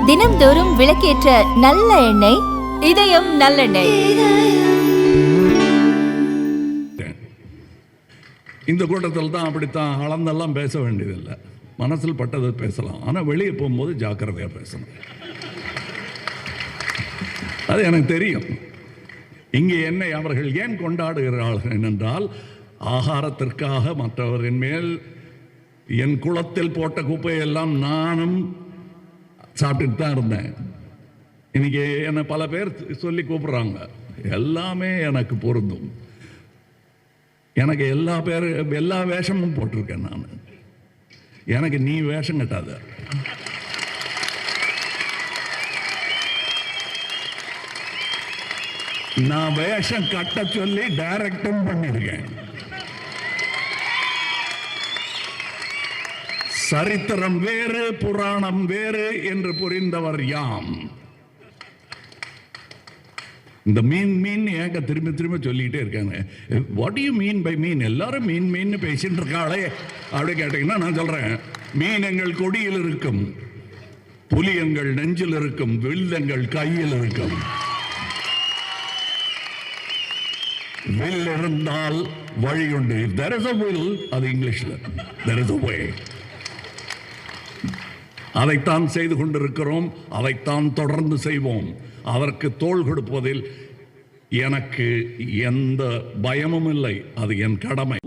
தினம்தோறும் விளக்கேற்ற நல்ல எண்ணெய் இதயம் நல்லெண்ணெய். இந்த கூட்டத்தில் தான் அப்படித்தான் அளந்தெல்லாம் பேச வேண்டியதில்லை. மனசில் பட்டதை பேசலாம். ஆனால் வெளியே போகும்போது ஜாக்கிரதையாக பேசணும். அது எனக்கு தெரியும். இங்கே என்னை அவர்கள் ஏன் கொண்டாடுகிறார்கள் என்றால், ஆகாரத்திற்காக மற்றவரின் மேல் என் குளத்தில் போட்ட குப்பையெல்லாம் நானும் சாப்பிட்டுட்டு தான் இருந்தேன். இன்னைக்கு என்னை பல பேர் சொல்லி கூப்பிடுறாங்க. எல்லாமே எனக்கு பொருந்தும். எனக்கு எல்லா வேஷமும் போட்டிருக்கேன் நான். எனக்கு நீ வேஷம் கட்டாத. நான் வேஷம் கட்ட சொல்லி டைரக்டும் பண்ணிருக்கேன். சரித்திரம் வேறு புராணம் வேறு என்று புரிந்தவர் யாம். இந்த மீன் ஏங்க திரும்ப சொல்லிக்கிட்டே இருக்காங்க. வாட் யூ மீன் பை மீன்? எல்லாரும் மீன் பேசிட்டு இருக்காளே அப்படி கேட்டீங்கன்னா நான் சொல்றேன், மீன் எங்கள் கொடியில் இருக்கும், புலி எங்கள் நெஞ்சில் இருக்கும், வில் எங்கள் கையில் இருக்கும். வில் இருந்தால் வழி உண்டு. there is a will, அது இங்கிலீஷ்ல there is a way. அதைத்தான் செய்து கொண்டிருக்கிறோம். அதைத்தான் தொடர்ந்து செய்வோம். அதற்கு தோள் கொடுப்பதில் எனக்கு எந்த பயமும் இல்லை. அது என் கடமை.